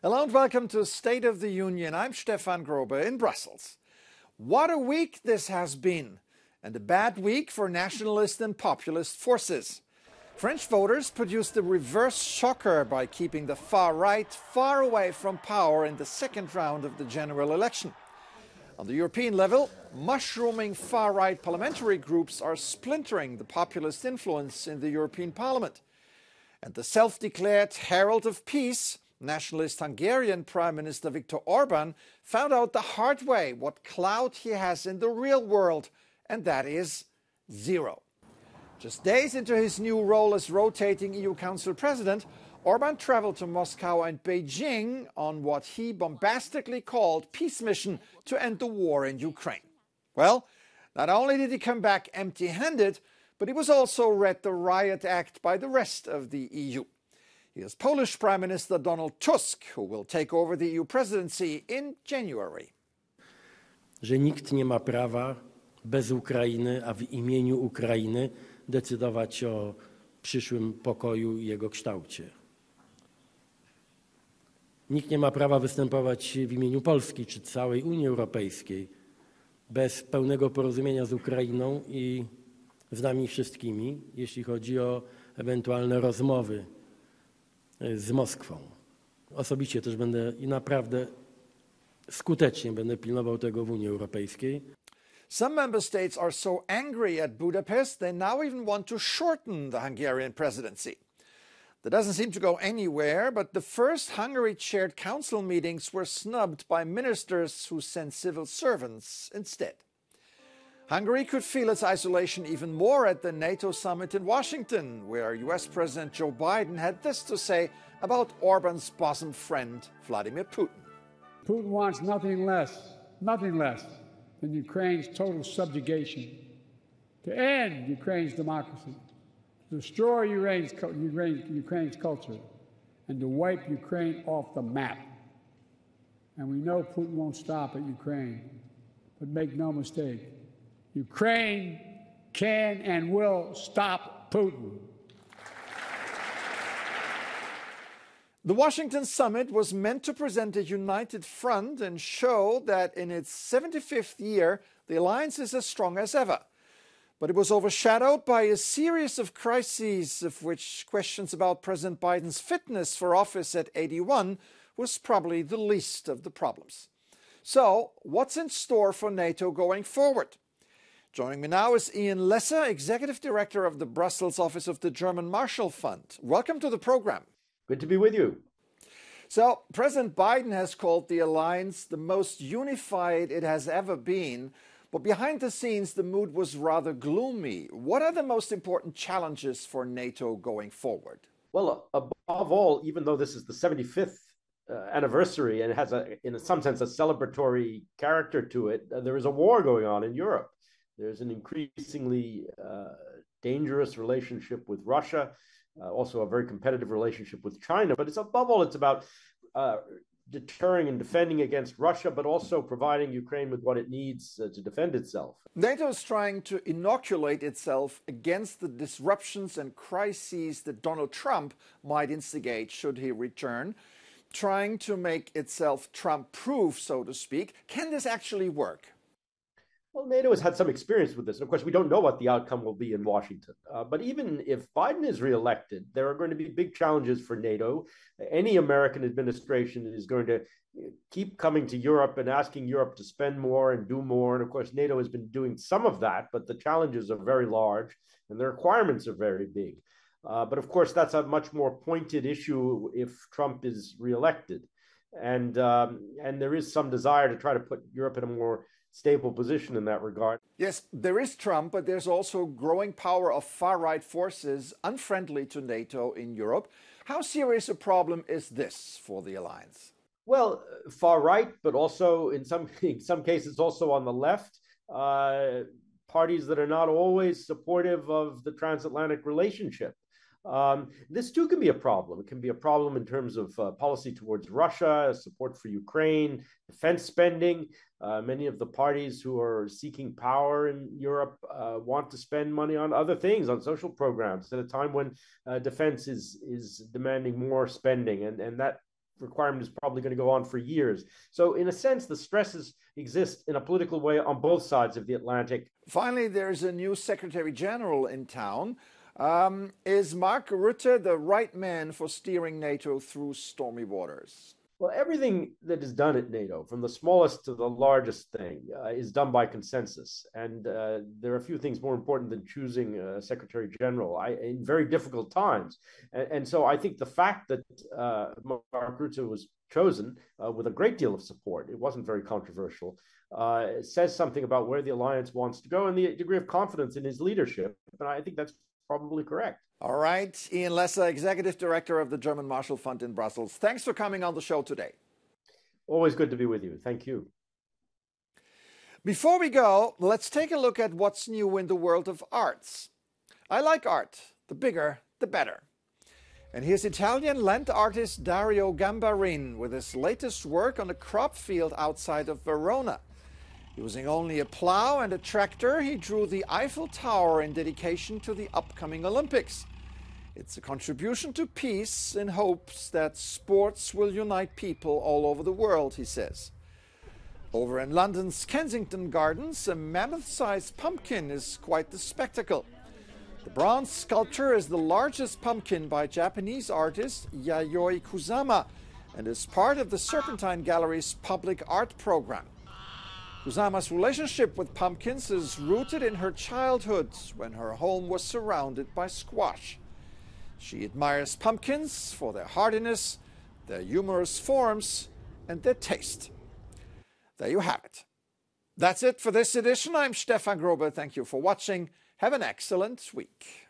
Hello and welcome to State of the Union. I'm Stefan Grobe in Brussels. What a week this has been, and a bad week for nationalist and populist forces. French voters produced a reverse shocker by keeping the far right far away from power in the second round of the general election. On the European level, mushrooming far-right parliamentary groups are splintering the populist influence in the European Parliament. And the self-declared herald of peace, nationalist Hungarian Prime Minister Viktor Orbán, found out the hard way what clout he has in the real world, and that is zero. Just days into his new role as rotating EU Council President, Orbán traveled to Moscow and Beijing on what he bombastically called peace mission to end the war in Ukraine. Well, not only did he come back empty-handed, but he was also read the riot act by the rest of the EU. Here's Polish Prime Minister Donald Tusk, who will take over the EU presidency in January. Że nikt nie ma prawa bez Ukrainy, a w imieniu Ukrainy decydować o przyszłym pokoju i jego kształcie. Nikt nie ma prawa występować w imieniu Polski czy całej Unii Europejskiej bez pełnego porozumienia z Ukrainą i z nami wszystkimi, jeśli chodzi o ewentualne rozmowy z Moskwą. Osobiście też będę i naprawdę skutecznie będę pilnował tego w Unii Europejskiej. Some member states are so angry at Budapest they now even want to shorten the Hungarian presidency. That doesn't seem to go anywhere, but the first Hungary-chaired council meetings were snubbed by ministers who sent civil servants instead. Hungary could feel its isolation even more at the NATO summit in Washington, where US President Joe Biden had this to say about Orbán's bosom friend, Vladimir Putin. Putin wants nothing less than Ukraine's total subjugation, to end Ukraine's democracy, to destroy Ukraine's culture, and to wipe Ukraine off the map. And we know Putin won't stop at Ukraine, but make no mistake, Ukraine can and will stop Putin. The Washington summit was meant to present a united front and show that in its 75th year, the alliance is as strong as ever. But it was overshadowed by a series of crises, of which questions about President Biden's fitness for office at 81 was probably the least of the problems. So, what's in store for NATO going forward? Joining me now is Ian Lesser, Executive Director of the Brussels office of the German Marshall Fund. Welcome to the program. Good to be with you. So, President Biden has called the alliance the most unified it has ever been, but behind the scenes the mood was rather gloomy. What are the most important challenges for NATO going forward? Well, above all, even though this is the 75th anniversary and it has, in some sense, a celebratory character to it, there is a war going on in Europe. There's an increasingly dangerous relationship with Russia, also a very competitive relationship with China. But it's above all, it's about deterring and defending against Russia, but also providing Ukraine with what it needs to defend itself. NATO is trying to inoculate itself against the disruptions and crises that Donald Trump might instigate should he return, trying to make itself Trump-proof, so to speak. Can this actually work? Well, NATO has had some experience with this. And of course, we don't know what the outcome will be in Washington. But even if Biden is reelected, there are going to be big challenges for NATO. Any American administration is going to keep coming to Europe and asking Europe to spend more and do more. And of course, NATO has been doing some of that, but the challenges are very large and the requirements are very big. But of course, that's a much more pointed issue if Trump is reelected. And there is some desire to try to put Europe in a more stable position in that regard. Yes, there is Trump, but there's also growing power of far-right forces unfriendly to NATO in Europe. How serious a problem is this for the alliance? Well, far right, but also in some cases also on the left, parties that are not always supportive of the transatlantic relationship. This too can be a problem. It can be a problem in terms of policy towards Russia, support for Ukraine, defense spending. Many of the parties who are seeking power in Europe want to spend money on other things, on social programs, at a time when defense is demanding more spending. And that requirement is probably going to go on for years. So in a sense, the stresses exist in a political way on both sides of the Atlantic. Finally, there's a new Secretary General in town. Is Mark Rutte the right man for steering NATO through stormy waters? Well, everything that is done at NATO, from the smallest to the largest thing, is done by consensus. And there are a few things more important than choosing a Secretary General in very difficult times. And so I think the fact that Mark Rutte was chosen with a great deal of support, it wasn't very controversial, says something about where the alliance wants to go and the degree of confidence in his leadership. And I think that's probably correct. All right. Ian Lesser, Executive Director of the German Marshall Fund in Brussels. Thanks for coming on the show today. Always good to be with you. Thank you. Before we go, let's take a look at what's new in the world of arts. I like art. The bigger, the better. And here's Italian land artist Dario Gambarin with his latest work on a crop field outside of Verona. Using only a plow and a tractor, he drew the Eiffel Tower in dedication to the upcoming Olympics. It's a contribution to peace in hopes that sports will unite people all over the world, he says. Over in London's Kensington Gardens, a mammoth-sized pumpkin is quite the spectacle. The bronze sculpture is the largest pumpkin by Japanese artist Yayoi Kusama and is part of the Serpentine Gallery's public art program. Kusama's relationship with pumpkins is rooted in her childhood when her home was surrounded by squash. She admires pumpkins for their hardiness, their humorous forms, and their taste. There you have it. That's it for this edition. I'm Stefan Grobe. Thank you for watching. Have an excellent week.